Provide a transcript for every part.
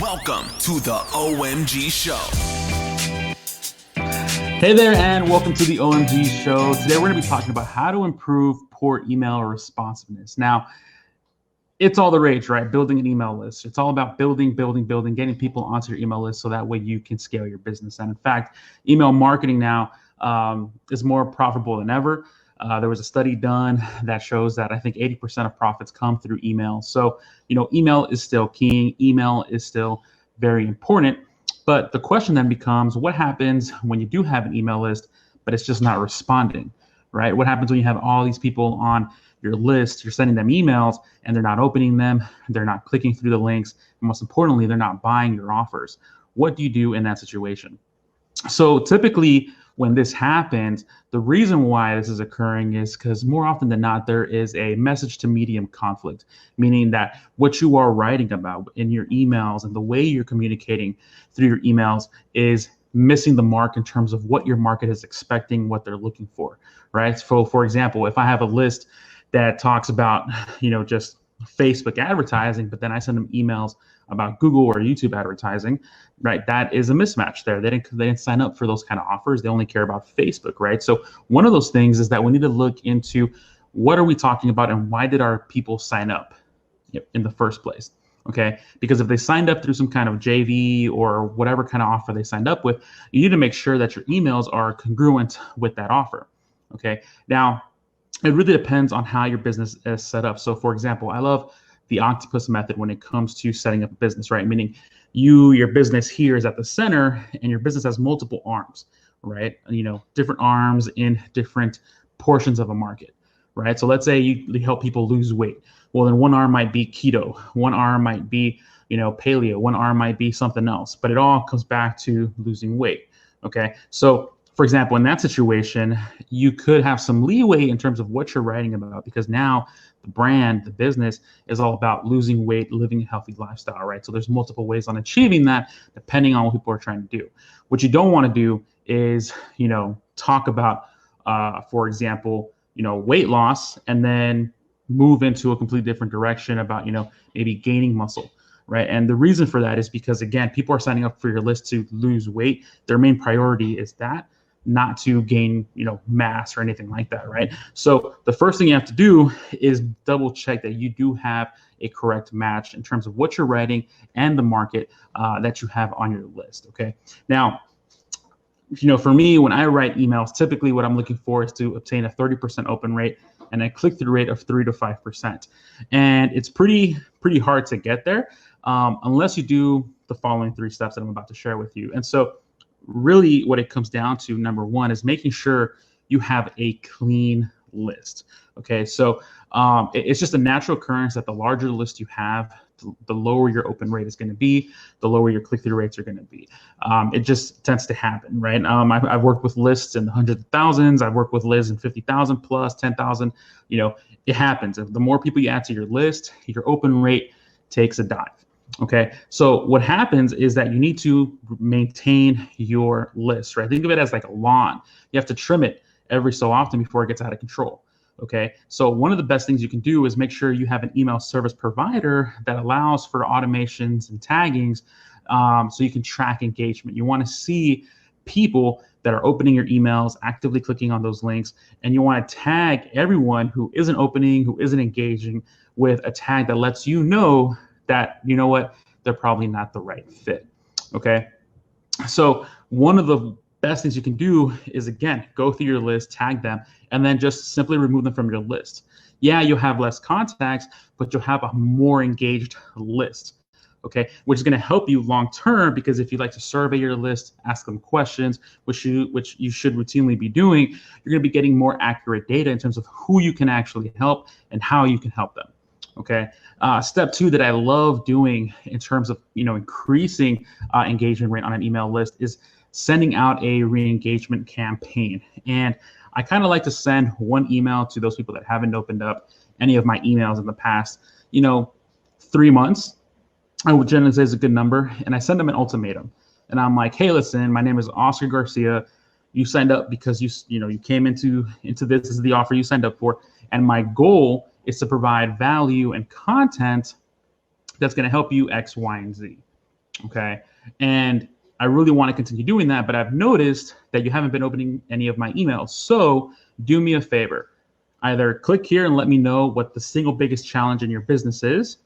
Welcome to the OMG Show. Hey there, and welcome to the OMG Show. Today we're going to be talking about how to improve poor email responsiveness. Now, it's all the rage, right? Building an email list. It's all about building, getting people onto your email list so that way you can scale your business. And in fact, email marketing now is more profitable than ever. There was a study done that shows that I think 80% of profits come through email. So, email is still king. Email is still very important. But the question then becomes, what happens when you do have an email list, but it's just not responding, right? What happens when you have all these people on your list, you're sending them emails and they're not opening them, they're not clicking through the links, and most importantly, they're not buying your offers? What do you do in that situation? So typically when this happens, the reason why this is occurring is because more often than not, there is a message to medium conflict, meaning that what you are writing about in your emails and the way you're communicating through your emails is missing the mark in terms of what your market is expecting, what they're looking for, right? So for example, if I have a list that talks about, just Facebook advertising, but then I send them emails about Google or YouTube advertising, right? That is a mismatch there. They didn't sign up for those kind of offers. They only care about Facebook, right? So one of those things is that we need to look into what are we talking about and why did our people sign up in the first place? Okay, because if they signed up through some kind of JV or whatever kind of offer they signed up with, you need to make sure that your emails are congruent with that offer. Okay, now it really depends on how your business is set up. So for example, I love the octopus method when it comes to setting up a business, right? Meaning your business here is at the center and your business has multiple arms, right? Different arms in different portions of a market, right? So let's say you help people lose weight. Well, then one arm might be keto, one arm might be, paleo, one arm might be something else, but it all comes back to losing weight, okay? So for example, in that situation, you could have some leeway in terms of what you're writing about because now the brand, the business is all about losing weight, living a healthy lifestyle, right? So there's multiple ways on achieving that depending on what people are trying to do. What you don't want to do is, talk about, for example, weight loss and then move into a completely different direction about, maybe gaining muscle. Right. And the reason for that is because, again, people are signing up for your list to lose weight. Their main priority is that, not to gain, mass or anything like that. Right. So the first thing you have to do is double check that you do have a correct match in terms of what you're writing and the market that you have on your list. OK, now, for me, when I write emails, typically what I'm looking for is to obtain a 30% open rate and a click-through rate of 3 to 5%. And it's pretty hard to get there unless you do the following 3 steps that I'm about to share with you. And so really what it comes down to, number one, is making sure you have a clean list. Okay, so it's just a natural occurrence that the larger the list you have, the lower your open rate is going to be, the lower your click-through rates are going to be. It just tends to happen, right? I've worked with lists in the hundreds of thousands. I've worked with lists in 50,000 plus 10,000. It happens. The more people you add to your list, your open rate takes a dive. Okay, so what happens is that you need to maintain your list, right? Think of it as like a lawn. You have to trim it every so often before it gets out of control. Okay, so one of the best things you can do is make sure you have an email service provider that allows for automations and taggings so you can track engagement. You want to see people that are opening your emails, actively clicking on those links, and you want to tag everyone who isn't opening, who isn't engaging with a tag that lets you know that, they're probably not the right fit. Okay, so one of the best things you can do is, again, go through your list, tag them, and then just simply remove them from your list. Yeah, you'll have less contacts, but you'll have a more engaged list. Okay, which is going to help you long term, because if you like to survey your list, ask them questions, which you should routinely be doing, you're going to be getting more accurate data in terms of who you can actually help and how you can help them. Okay. Step 2 that I love doing in terms of increasing engagement rate on an email list is sending out a re-engagement campaign. And I kind of like to send one email to those people that haven't opened up any of my emails in the past 3 months. I would generally say is a good number, and I send them an ultimatum. And I'm like, hey, listen, my name is Oscar Garcia. You signed up because you came into this. This is the offer you signed up for, and my goal is to provide value and content that's going to help you X, Y, and Z. Okay. And I really want to continue doing that, but I've noticed that you haven't been opening any of my emails. So do me a favor. Either click here and let me know what the single biggest challenge in your business is,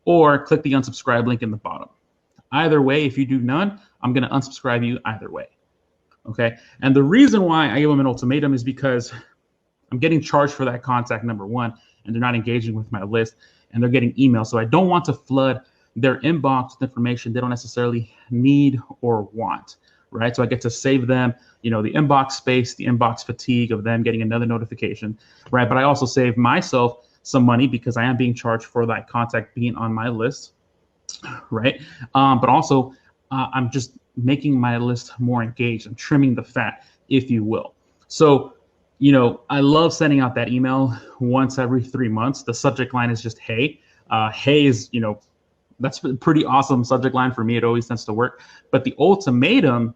or click the unsubscribe link in the bottom. Either way, if you do none, I'm going to unsubscribe you either way. Okay. And the reason why I give them an ultimatum is because I'm getting charged for that contact, number one, and they're not engaging with my list and they're getting emails. So I don't want to flood their inbox with information they don't necessarily need or want, right? So I get to save them, the inbox space, the inbox fatigue of them getting another notification, right? But I also save myself some money because I am being charged for that contact being on my list, right? But also I'm just making my list more engaged. I'm trimming the fat, if you will. So I love sending out that email once every 3 months. The subject line is just, hey. Hey is, that's a pretty awesome subject line for me. It always tends to work. But the ultimatum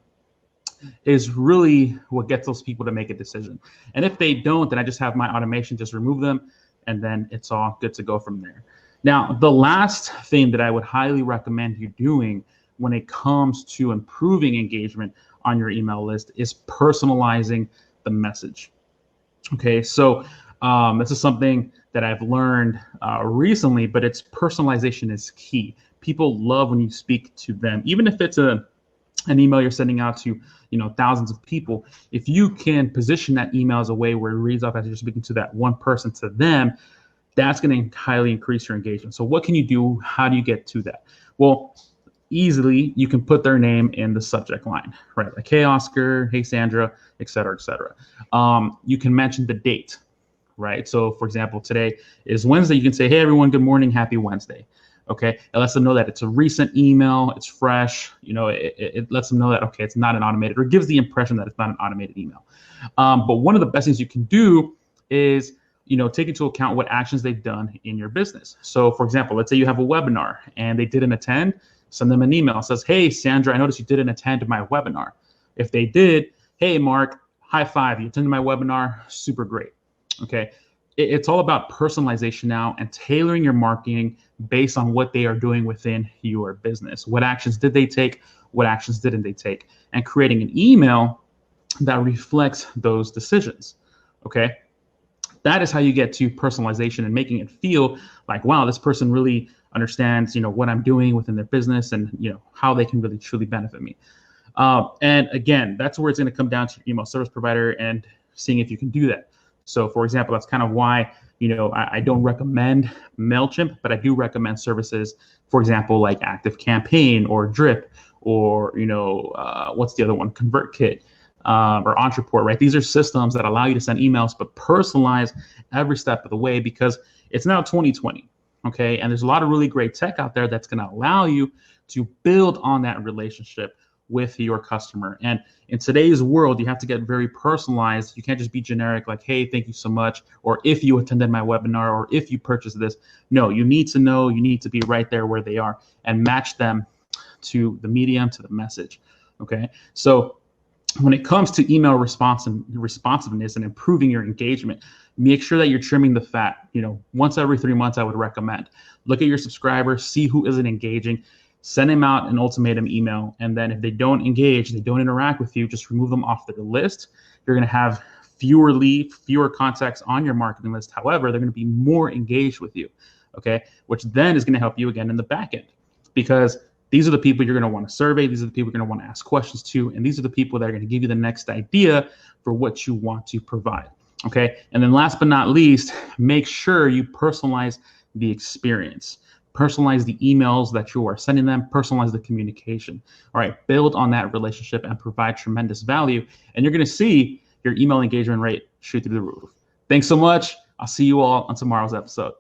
is really what gets those people to make a decision. And if they don't, then I just have my automation just remove them, and then it's all good to go from there. Now, the last thing that I would highly recommend you doing when it comes to improving engagement on your email list is personalizing the message. Okay, so this is something that I've learned recently, but it's personalization is key. People love when you speak to them, even if it's an email you're sending out to thousands of people. If you can position that email as a way where it reads off as you're speaking to that one person to them, that's going to highly increase your engagement. So what can you do? How do you get to that? Well, easily you can put their name in the subject line, right? Like, hey, Oscar, hey, Sandra, et cetera, et cetera. You can mention the date, right? So for example, today is Wednesday. You can say, hey, everyone, good morning. Happy Wednesday. Okay. It lets them know that it's a recent email. It's fresh. It lets them know that, okay, it's not an automated, or gives the impression that it's not an automated email. But one of the best things you can do is, take into account what actions they've done in your business. So for example, let's say you have a webinar and they didn't attend. Send them an email that says, hey, Sandra, I noticed you didn't attend my webinar. If they did, hey, Mark, high five, you attended my webinar, super great. Okay. It's all about personalization now and tailoring your marketing based on what they are doing within your business. What actions did they take? What actions didn't they take? And creating an email that reflects those decisions. Okay. That is how you get to personalization and making it feel like, wow, this person really understands, what I'm doing within their business and, how they can really truly benefit me. And again, that's where it's going to come down to your email service provider and seeing if you can do that. So for example, that's kind of why, I don't recommend MailChimp, but I do recommend services, for example, like ActiveCampaign or Drip or, what's the other one? ConvertKit. Or Entreport, right? These are systems that allow you to send emails, but personalize every step of the way, because it's now 2020, okay? And there's a lot of really great tech out there that's going to allow you to build on that relationship with your customer. And in today's world, you have to get very personalized. You can't just be generic, like, hey, thank you so much, or if you attended my webinar, or if you purchased this. No, you need to know, you need to be right there where they are and match them to the medium, to the message, okay? So when it comes to email responsiveness and improving your engagement, make sure that you're trimming the fat. Once every 3 months, I would recommend. Look at your subscribers, see who isn't engaging, send them out an ultimatum email. And then if they don't engage, they don't interact with you, just remove them off the list. You're going to have fewer leads, fewer contacts on your marketing list. However, they're going to be more engaged with you, okay? Which then is going to help you again in the back end, because these are the people you're going to want to survey. These are the people you're going to want to ask questions to. And these are the people that are going to give you the next idea for what you want to provide. Okay. And then last but not least, make sure you personalize the experience. Personalize the emails that you are sending them. Personalize the communication. All right. Build on that relationship and provide tremendous value. And you're going to see your email engagement rate shoot through the roof. Thanks so much. I'll see you all on tomorrow's episode.